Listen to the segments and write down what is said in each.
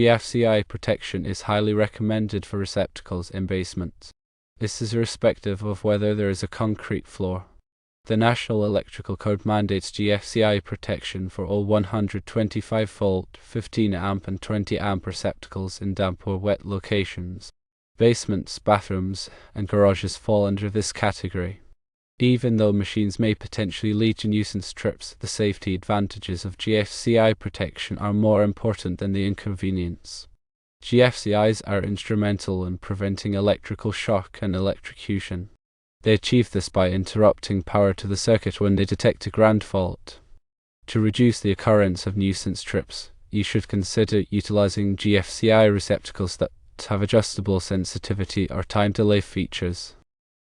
GFCI protection is highly recommended for receptacles in basements. This is irrespective of whether there is a concrete floor. The National Electrical Code mandates GFCI protection for all 125-volt, 15-amp and 20-amp receptacles in damp or wet locations. Basements, bathrooms, and garages fall under this category. Even though machines may potentially lead to nuisance trips, the safety advantages of GFCI protection are more important than the inconvenience. GFCIs are instrumental in preventing electrical shock and electrocution. They achieve this by interrupting power to the circuit when they detect a ground fault. To reduce the occurrence of nuisance trips, you should consider utilizing GFCI receptacles that have adjustable sensitivity or time delay features.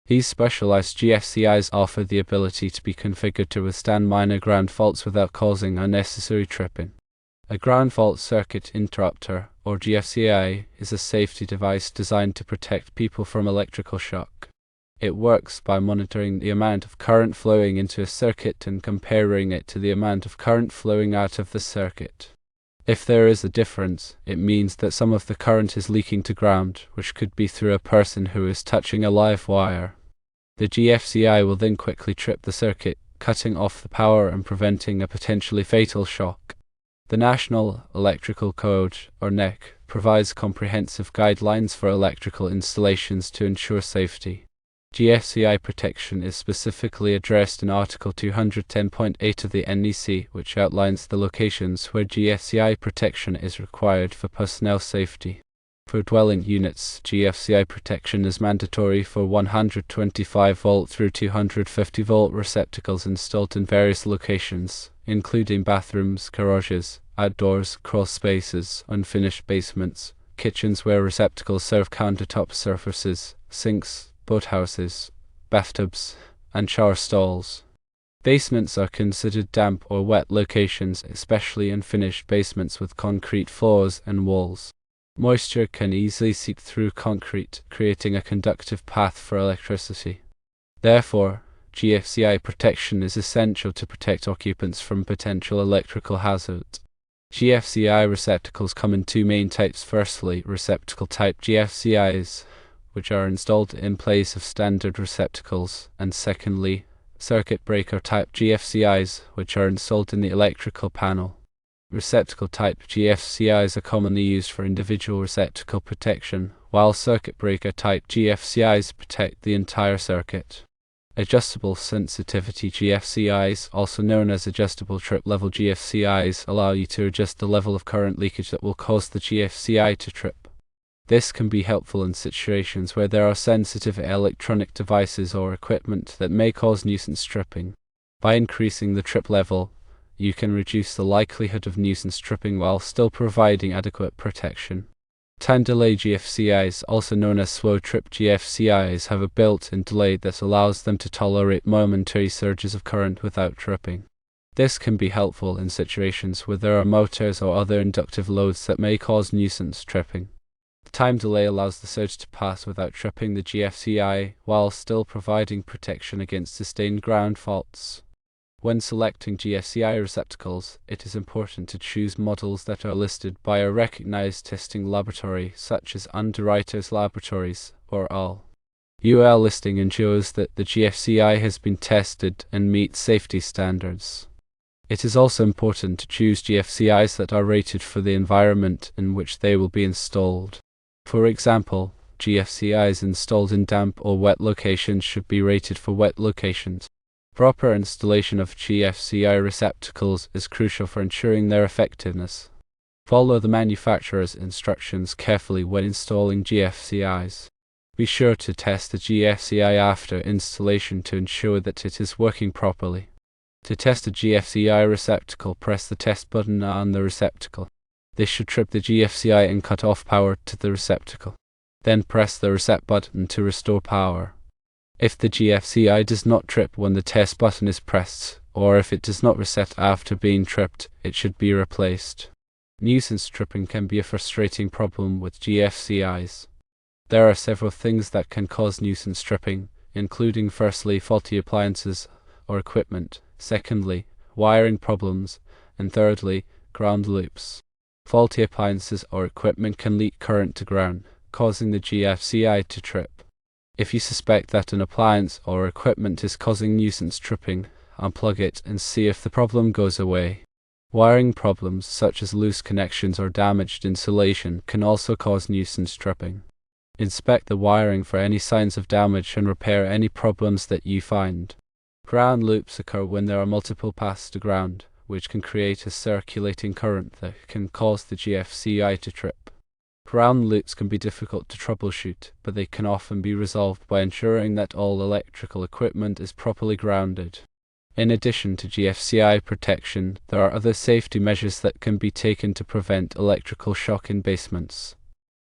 These specialized GFCIs offer the ability to be configured to withstand minor ground faults without causing unnecessary tripping. A ground fault circuit interrupter, or GFCI, is a safety device designed to protect people from electrical shock. It works by monitoring the amount of current flowing into a circuit and comparing it to the amount of current flowing out of the circuit. If there is a difference, it means that some of the current is leaking to ground, which could be through a person who is touching a live wire. The GFCI will then quickly trip the circuit, cutting off the power and preventing a potentially fatal shock. The National Electrical Code, or NEC, provides comprehensive guidelines for electrical installations to ensure safety. GFCI protection is specifically addressed in Article 210.8 of the NEC, which outlines the locations where GFCI protection is required for personnel safety. For dwelling units, GFCI protection is mandatory for 125-volt through 250-volt receptacles installed in various locations, including bathrooms, garages, outdoors, crawl spaces, unfinished basements, kitchens where receptacles serve countertop surfaces, sinks, boathouses, bathtubs, and shower stalls. Basements are considered damp or wet locations, especially unfinished basements with concrete floors and walls. Moisture can easily seep through concrete, creating a conductive path for electricity. Therefore, GFCI protection is essential to protect occupants from potential electrical hazards. GFCI receptacles come in two main types. Firstly, receptacle-type GFCIs, which are installed in place of standard receptacles, and secondly, circuit breaker-type GFCIs, which are installed in the electrical panel. Receptacle-type GFCIs are commonly used for individual receptacle protection, while circuit breaker-type GFCIs protect the entire circuit. Adjustable sensitivity GFCIs, also known as adjustable trip level GFCIs, allow you to adjust the level of current leakage that will cause the GFCI to trip. This can be helpful in situations where there are sensitive electronic devices or equipment that may cause nuisance tripping. By increasing the trip level, you can reduce the likelihood of nuisance tripping while still providing adequate protection. Time delay GFCIs, also known as slow trip GFCIs, have a built-in delay that allows them to tolerate momentary surges of current without tripping. This can be helpful in situations where there are motors or other inductive loads that may cause nuisance tripping. The time delay allows the surge to pass without tripping the GFCI, while still providing protection against sustained ground faults. When selecting GFCI receptacles, it is important to choose models that are listed by a recognized testing laboratory, such as Underwriters Laboratories, or UL. UL listing ensures that the GFCI has been tested and meets safety standards. It is also important to choose GFCIs that are rated for the environment in which they will be installed. For example, GFCIs installed in damp or wet locations should be rated for wet locations. Proper installation of GFCI receptacles is crucial for ensuring their effectiveness. Follow the manufacturer's instructions carefully when installing GFCIs. Be sure to test the GFCI after installation to ensure that it is working properly. To test a GFCI receptacle, press the test button on the receptacle. This should trip the GFCI and cut off power to the receptacle. Then press the reset button to restore power. If the GFCI does not trip when the test button is pressed, or if it does not reset after being tripped, it should be replaced. Nuisance tripping can be a frustrating problem with GFCIs. There are several things that can cause nuisance tripping, including firstly, faulty appliances or equipment, secondly, wiring problems, and thirdly, ground loops. Faulty appliances or equipment can leak current to ground, causing the GFCI to trip. If you suspect that an appliance or equipment is causing nuisance tripping, unplug it and see if the problem goes away. Wiring problems such as loose connections or damaged insulation can also cause nuisance tripping. Inspect the wiring for any signs of damage and repair any problems that you find. Ground loops occur when there are multiple paths to ground, which can create a circulating current that can cause the GFCI to trip. Ground loops can be difficult to troubleshoot, but they can often be resolved by ensuring that all electrical equipment is properly grounded. In addition to GFCI protection, there are other safety measures that can be taken to prevent electrical shock in basements.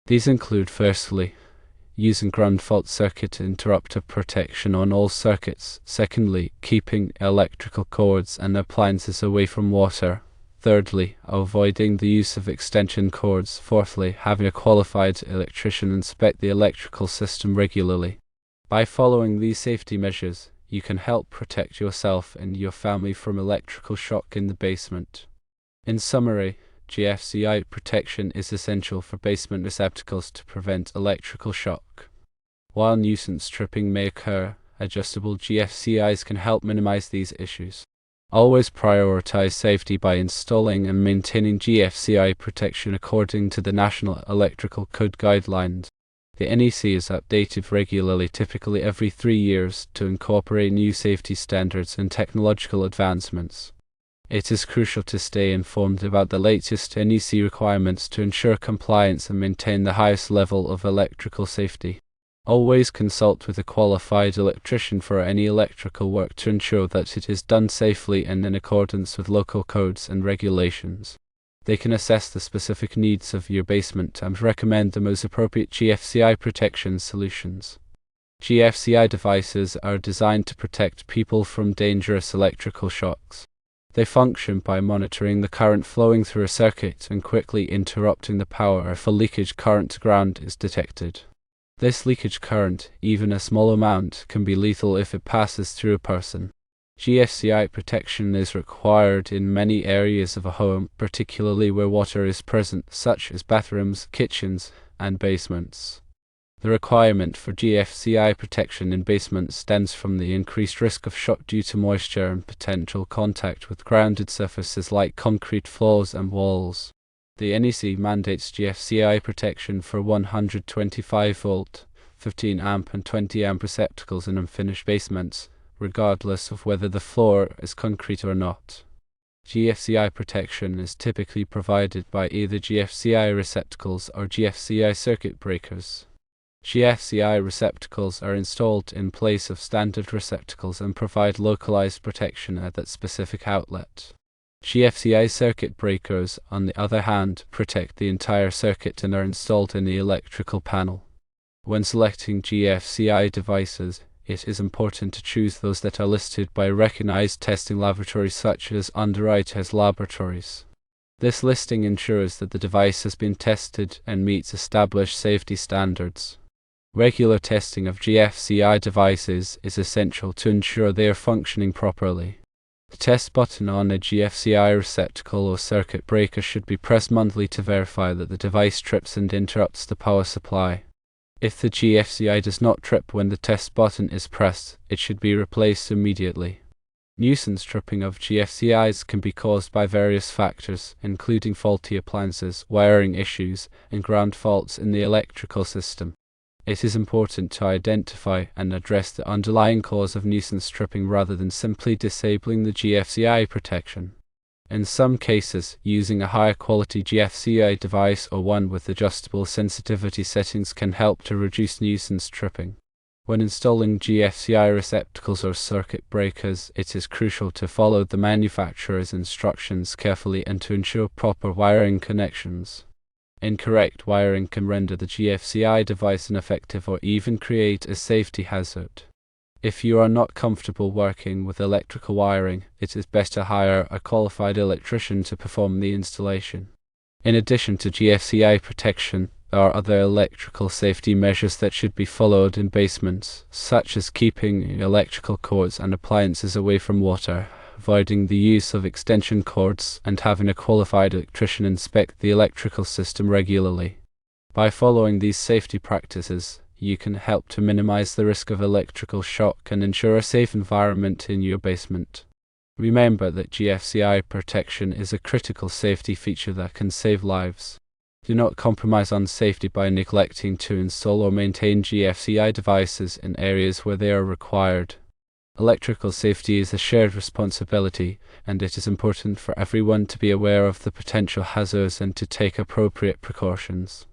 These include, firstly, using ground fault circuit interrupter protection on all circuits. Secondly, keeping electrical cords and appliances away from water. Thirdly, avoiding the use of extension cords. Fourthly, having a qualified electrician inspect the electrical system regularly. By following these safety measures, you can help protect yourself and your family from electrical shock in the basement. In summary, GFCI protection is essential for basement receptacles to prevent electrical shock. While nuisance tripping may occur, adjustable GFCIs can help minimize these issues. Always prioritize safety by installing and maintaining GFCI protection according to the National Electrical Code guidelines. The NEC is updated regularly, typically every 3 years, to incorporate new safety standards and technological advancements. It is crucial to stay informed about the latest NEC requirements to ensure compliance and maintain the highest level of electrical safety. Always consult with a qualified electrician for any electrical work to ensure that it is done safely and in accordance with local codes and regulations. They can assess the specific needs of your basement and recommend the most appropriate GFCI protection solutions. GFCI devices are designed to protect people from dangerous electrical shocks. They function by monitoring the current flowing through a circuit and quickly interrupting the power if a leakage current to ground is detected. This leakage current, even a small amount, can be lethal if it passes through a person. GFCI protection is required in many areas of a home, particularly where water is present, such as bathrooms, kitchens, and basements. The requirement for GFCI protection in basements stems from the increased risk of shock due to moisture and potential contact with grounded surfaces like concrete floors and walls. The NEC mandates GFCI protection for 125 volt, 15 amp and 20 amp receptacles in unfinished basements, regardless of whether the floor is concrete or not. GFCI protection is typically provided by either GFCI receptacles or GFCI circuit breakers. GFCI receptacles are installed in place of standard receptacles and provide localized protection at that specific outlet. GFCI circuit breakers, on the other hand, protect the entire circuit and are installed in the electrical panel. When selecting GFCI devices, it is important to choose those that are listed by recognized testing laboratories such as Underwriters Laboratories. This listing ensures that the device has been tested and meets established safety standards. Regular testing of GFCI devices is essential to ensure they are functioning properly. The test button on a GFCI receptacle or circuit breaker should be pressed monthly to verify that the device trips and interrupts the power supply. If the GFCI does not trip when the test button is pressed, it should be replaced immediately. Nuisance tripping of GFCIs can be caused by various factors, including faulty appliances, wiring issues, and ground faults in the electrical system. It is important to identify and address the underlying cause of nuisance tripping rather than simply disabling the GFCI protection. In some cases, using a higher quality GFCI device or one with adjustable sensitivity settings can help to reduce nuisance tripping. When installing GFCI receptacles or circuit breakers, it is crucial to follow the manufacturer's instructions carefully and to ensure proper wiring connections. Incorrect wiring can render the GFCI device ineffective or even create a safety hazard. If you are not comfortable working with electrical wiring, it is best to hire a qualified electrician to perform the installation. In addition to GFCI protection, there are other electrical safety measures that should be followed in basements, such as keeping electrical cords and appliances away from water. avoiding the use of extension cords, and having a qualified electrician inspect the electrical system regularly. By following these safety practices, you can help to minimize the risk of electrical shock and ensure a safe environment in your basement. Remember that GFCI protection is a critical safety feature that can save lives. Do not compromise on safety by neglecting to install or maintain GFCI devices in areas where they are required. Electrical safety is a shared responsibility, and it is important for everyone to be aware of the potential hazards and to take appropriate precautions.